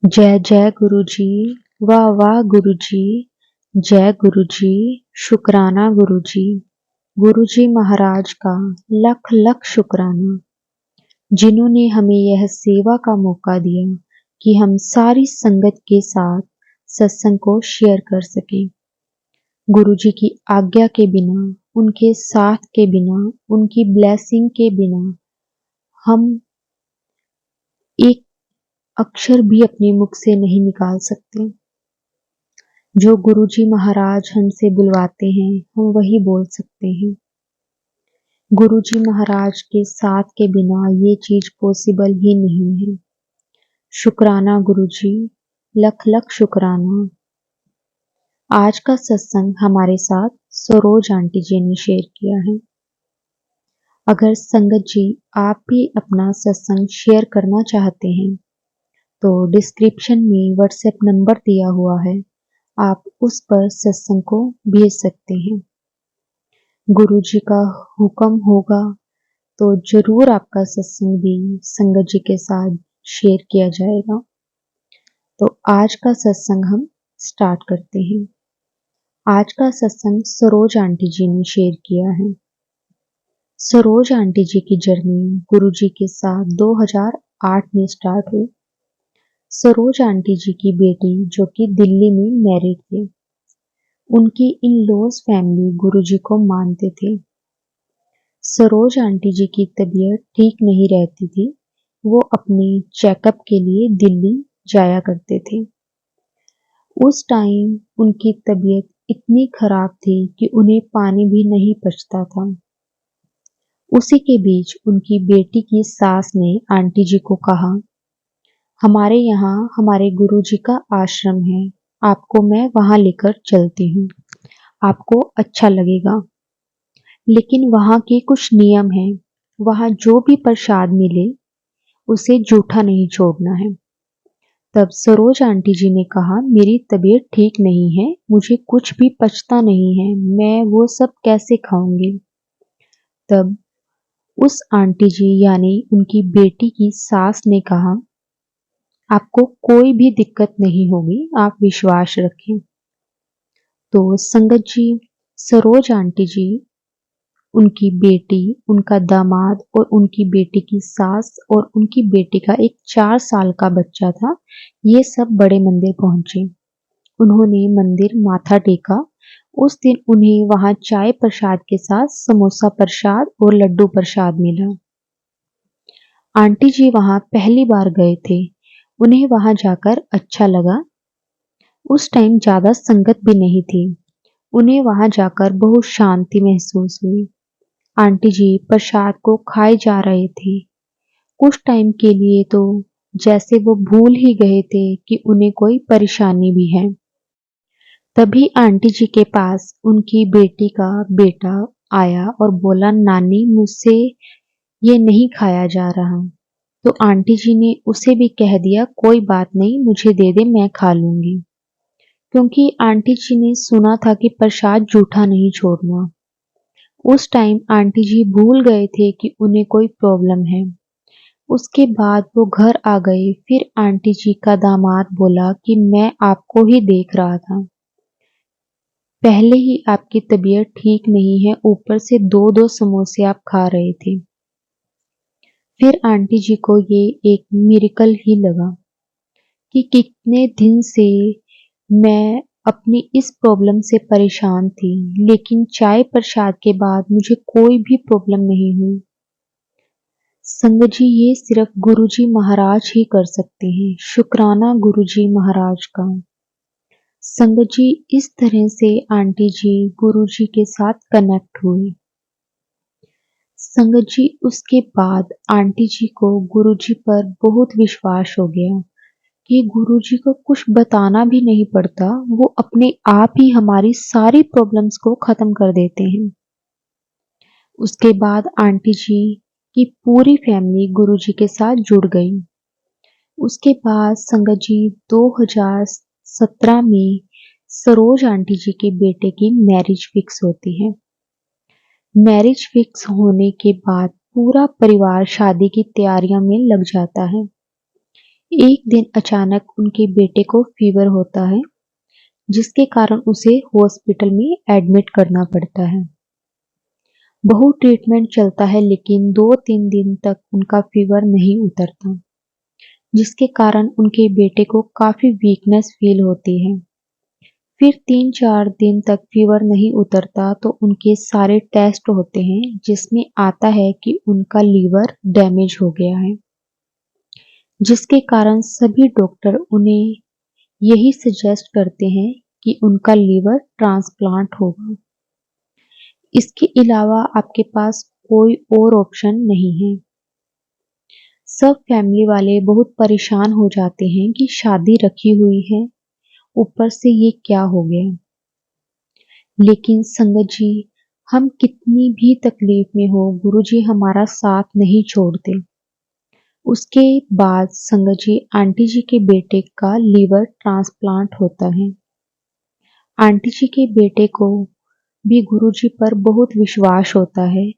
जय जय गुरु जी। वाह वाह गुरु जी। जय गुरु जी। शुक्राना गुरु जी। गुरु जी महाराज का लख लख शुक्राना, जिन्होंने हमें यह सेवा का मौका दिया कि हम सारी संगत के साथ सत्संग को शेयर कर सकें। गुरु जी की आज्ञा के बिना, उनके साथ के बिना, उनकी ब्लेसिंग के बिना हम एक अक्षर भी अपने मुख से नहीं निकाल सकते। जो गुरु जी महाराज हमसे बुलवाते हैं हम वही बोल सकते हैं। गुरु जी महाराज के साथ के बिना ये चीज पॉसिबल ही नहीं है। शुक्राना गुरु जी, लख लख शुक्राना। आज का सत्संग हमारे साथ सरोज आंटी जी ने शेयर किया है। अगर संगत जी आप भी अपना सत्संग शेयर करना चाहते हैं तो डिस्क्रिप्शन में व्हाट्सएप नंबर दिया हुआ है, आप उस पर सत्संग को भेज सकते हैं। गुरु जी का हुक्म होगा तो जरूर आपका सत्संग भी संगत जी के साथ शेयर किया जाएगा। तो आज का सत्संग हम स्टार्ट करते हैं। आज का सत्संग सरोज आंटी जी ने शेयर किया है। सरोज आंटी जी की जर्नी गुरु जी के साथ 2008 में स्टार्ट हुई। सरोज आंटी जी की बेटी जो कि दिल्ली में मैरिड थे, उनकी इन लॉज फैमिली गुरु जी को मानते थे। सरोज आंटी जी की तबीयत ठीक नहीं रहती थी, वो अपने चेकअप के लिए दिल्ली जाया करते थे। उस टाइम उनकी तबीयत इतनी खराब थी कि उन्हें पानी भी नहीं पचता था। उसी के बीच उनकी बेटी की सास ने आंटी जी को कहा, हमारे यहाँ हमारे गुरु जी का आश्रम है, आपको मैं वहां लेकर चलती हूँ, आपको अच्छा लगेगा। लेकिन वहां के कुछ नियम हैं, वहां जो भी प्रसाद मिले उसे जूठा नहीं छोड़ना है। तब सरोज आंटी जी ने कहा, मेरी तबीयत ठीक नहीं है, मुझे कुछ भी पचता नहीं है, मैं वो सब कैसे खाऊंगी। तब उस आंटी जी यानी उनकी बेटी की सास ने कहा, आपको कोई भी दिक्कत नहीं होगी, आप विश्वास रखें। तो संगत जी, सरोज आंटी जी, उनकी बेटी, उनका दामाद और उनकी बेटी की सास और उनकी बेटी का एक 4 साल का बच्चा था, ये सब बड़े मंदिर पहुंचे। उन्होंने मंदिर माथा टेका। उस दिन उन्हें वहां चाय प्रसाद के साथ समोसा प्रसाद और लड्डू प्रसाद मिला। आंटी जी वहां पहली बार गए थे, उन्हें वहां जाकर अच्छा लगा। उस टाइम ज्यादा संगत भी नहीं थी, उन्हें वहां जाकर बहुत शांति महसूस हुई। आंटी जी प्रसाद को खाए जा रहे थे। कुछ टाइम के लिए तो जैसे वो भूल ही गए थे कि उन्हें कोई परेशानी भी है। तभी आंटी जी के पास उनकी बेटी का बेटा आया और बोला, नानी मुझसे ये नहीं खाया जा रहा। तो आंटी जी ने उसे भी कह दिया, कोई बात नहीं, मुझे दे दे, मैं खा लूंगी। क्योंकि आंटी जी ने सुना था कि प्रसाद जूठा नहीं छोड़ना। उस टाइम आंटी जी भूल गए थे कि उन्हें कोई प्रॉब्लम है। उसके बाद वो घर आ गए। फिर आंटी जी का दामाद बोला कि मैं आपको ही देख रहा था, पहले ही आपकी तबीयत ठीक नहीं है, ऊपर से 2-2 समोसे आप खा रहे थे। फिर आंटी जी को ये एक मिरेकल ही लगा कि कितने दिन से मैं अपनी इस प्रॉब्लम से परेशान थी, लेकिन चाय प्रसाद के बाद मुझे कोई भी प्रॉब्लम नहीं हुई। संगत जी, ये सिर्फ गुरुजी महाराज ही कर सकते हैं। शुक्राना गुरुजी महाराज का। संगत जी, इस तरह से आंटी जी गुरुजी के साथ कनेक्ट हुई। संगत जी, उसके बाद आंटी जी को गुरुजी पर बहुत विश्वास हो गया कि गुरुजी को कुछ बताना भी नहीं पड़ता, वो अपने आप ही हमारी सारी प्रॉब्लम्स को खत्म कर देते हैं। उसके बाद आंटी जी की पूरी फैमिली गुरुजी के साथ जुड़ गई। उसके बाद संगत जी 2017 में सरोज आंटी जी के बेटे की मैरिज फिक्स होती है। मैरिज फिक्स होने के बाद पूरा परिवार शादी की तैयारियों में लग जाता है। एक दिन अचानक उनके बेटे को फीवर होता है, जिसके कारण उसे हॉस्पिटल में एडमिट करना पड़ता है। बहुत ट्रीटमेंट चलता है लेकिन 2-3 दिन तक उनका फीवर नहीं उतरता, जिसके कारण उनके बेटे को काफी वीकनेस फील होती है। फिर 3-4 दिन तक फीवर नहीं उतरता तो उनके सारे टेस्ट होते हैं, जिसमें आता है कि उनका लीवर डैमेज हो गया है, जिसके कारण सभी डॉक्टर उन्हें यही सजेस्ट करते हैं कि उनका लीवर ट्रांसप्लांट होगा। इसके अलावा आपके पास कोई और ऑप्शन नहीं है। सब फैमिली वाले बहुत परेशान हो जाते हैं कि शादी रखी हुई है, ऊपर से ये क्या हो गया। लेकिन संगत जी, हम कितनी भी तकलीफ में हो, गुरुजी हमारा साथ नहीं छोड़ते। उसके बाद संगत जी, आंटी जी के बेटे का लीवर ट्रांसप्लांट होता है। आंटी जी के बेटे को भी गुरुजी पर बहुत विश्वास होता है।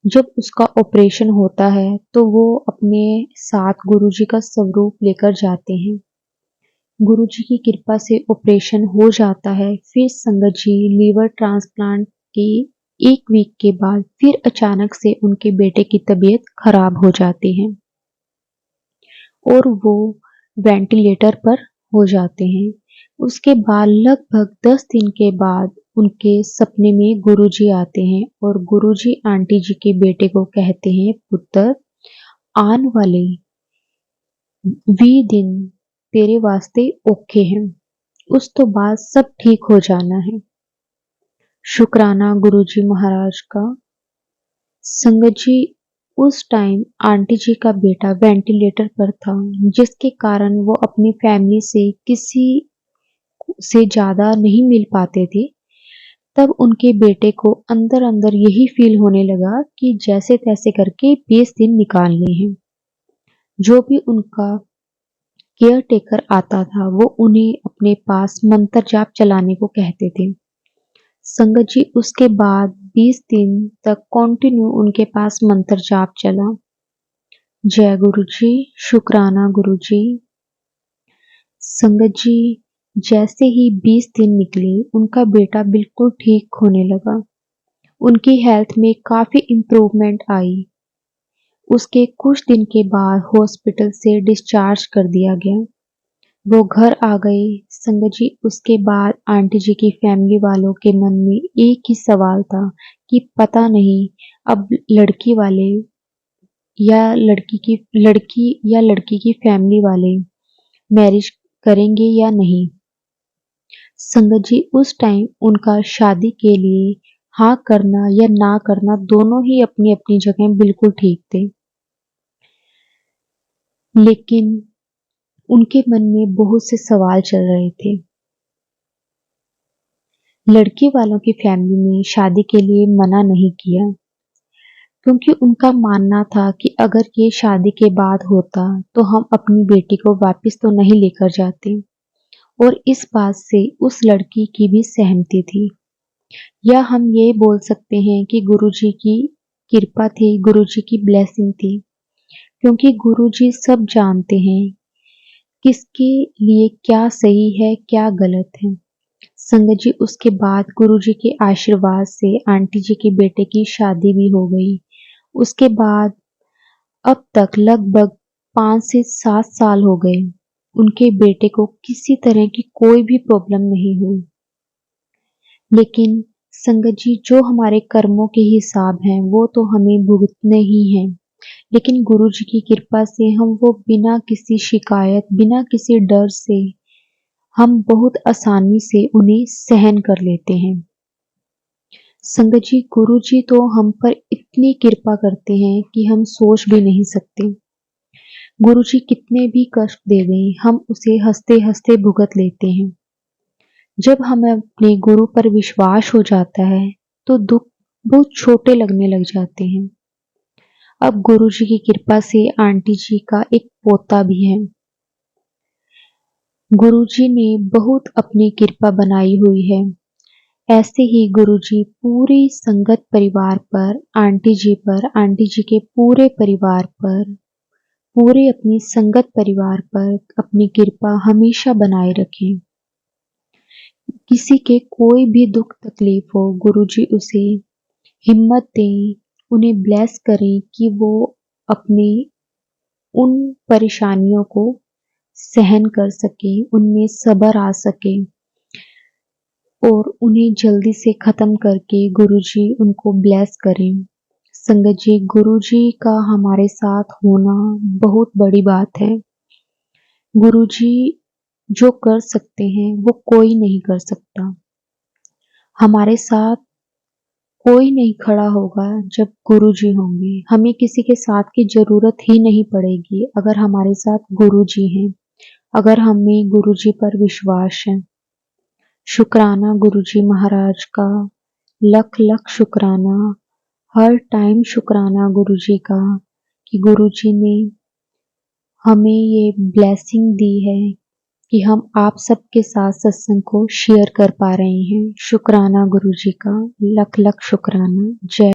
जब उसका ऑपरेशन होता है तो वो अपने साथ गुरुजी का स्वरूप लेकर जाते हैं। गुरुजी की कृपा से ऑपरेशन हो जाता है। फिर संगत जी, लीवर ट्रांसप्लांट के 1 वीक के बाद फिर अचानक से उनके बेटे की तबीयत खराब हो जाती है और वो वेंटिलेटर पर हो जाते हैं। उसके बाद लगभग 10 दिन के बाद उनके सपने में गुरुजी आते हैं और गुरुजी आंटी जी के बेटे को कहते हैं, पुत्र, आने वाले 20 दिन तेरे वास्ते औखे हैं, उस तो बाद सब ठीक हो जाना है। शुक्राना गुरुजी महाराज का। संगत जी, उस टाइम आंटी जी का बेटा वेंटिलेटर पर था, जिसके कारण वो अपनी फैमिली से किसी से ज्यादा नहीं मिल पाते थे। तब उनके बेटे को अंदर अंदर यही फील होने लगा कि जैसे तैसे करके 20 दिन निकालने हैं। जो भी उनका केयर टेकर आता था वो उन्हें अपने पास मंत्र जाप चलाने को कहते थे। संगत जी, उसके बाद 20 दिन तक कंटिन्यू उनके पास मंत्र जाप चला। जय गुरु जी, शुक्राना गुरु जी। संगत जी, जैसे ही 20 दिन निकले उनका बेटा बिल्कुल ठीक होने लगा। उनकी हेल्थ में काफी इम्प्रूवमेंट आई। उसके कुछ दिन के बाद हॉस्पिटल से डिस्चार्ज कर दिया गया। वो घर आ गए। संगत जी, उसके बाद आंटी जी की फैमिली वालों के मन में एक ही सवाल था कि पता नहीं अब लड़की की फैमिली वाले मैरिज करेंगे या नहीं। संगत जी, उस टाइम उनका शादी के लिए हाँ करना या ना करना दोनों ही अपनी अपनी जगह बिल्कुल ठीक थे, लेकिन उनके मन में बहुत से सवाल चल रहे थे। लड़की वालों की फैमिली ने शादी के लिए मना नहीं किया, क्योंकि उनका मानना था कि अगर ये शादी के बाद होता तो हम अपनी बेटी को वापस तो नहीं लेकर जाते, और इस बात से उस लड़की की भी सहमति थी। या हम ये बोल सकते हैं कि गुरुजी की कृपा थी, गुरुजी की ब्लेसिंग थी, क्योंकि गुरुजी सब जानते हैं किसके लिए क्या सही है क्या गलत है। संगत जी, उसके बाद गुरुजी के आशीर्वाद से आंटी जी के बेटे की शादी भी हो गई। उसके बाद अब तक लगभग 5 से 7 साल हो गए। उनके बेटे को किसी तरह की कोई भी प्रॉब्लम नहीं हुई। लेकिन संगत जी, जो हमारे कर्मों के हिसाब हैं वो तो हमें भुगतने ही हैं। लेकिन गुरुजी की कृपा से हम वो बिना किसी शिकायत, बिना किसी डर से हम बहुत आसानी से उन्हें सहन कर लेते हैं। संगत जी, गुरुजी तो हम पर इतनी कृपा करते हैं कि हम सोच भी नहीं सकते। गुरुजी कितने भी कष्ट दे दें, हम उसे हंसते हंसते भुगत लेते हैं। जब हमें अपने गुरु पर विश्वास हो जाता है तो दुख बहुत छोटे लगने लग जाते हैं। अब गुरुजी की कृपा से आंटी जी का एक पोता भी है। गुरुजी ने बहुत अपनी कृपा बनाई हुई है। ऐसे ही गुरुजी पूरी संगत परिवार पर, आंटी जी के पूरे परिवार पर पूरे अपनी संगत परिवार पर अपनी कृपा हमेशा बनाए रखें। किसी के कोई भी दुख तकलीफ हो, गुरुजी उसे हिम्मत दें, उन्हें ब्लेस करें कि वो अपनी उन परेशानियों को सहन कर सके, उनमें सब्र आ सके और उन्हें जल्दी से खत्म करके गुरुजी उनको ब्लेस करें। संगत जी, गुरुजी का हमारे साथ होना बहुत बड़ी बात है। गुरुजी जो कर सकते हैं वो कोई नहीं कर सकता। हमारे साथ कोई नहीं खड़ा होगा जब गुरुजी होंगे। हमें किसी के साथ की जरूरत ही नहीं पड़ेगी अगर हमारे साथ गुरुजी हैं, अगर हमें गुरुजी पर विश्वास है। शुक्राना गुरुजी महाराज का, लख लख शुक्राना, हर टाइम शुक्राना गुरुजी का कि गुरुजी ने हमें ये ब्लेसिंग दी है कि हम आप सबके साथ सत्संग को शेयर कर पा रहे हैं। शुक्राना गुरुजी का, लख लख शुक्राना। जय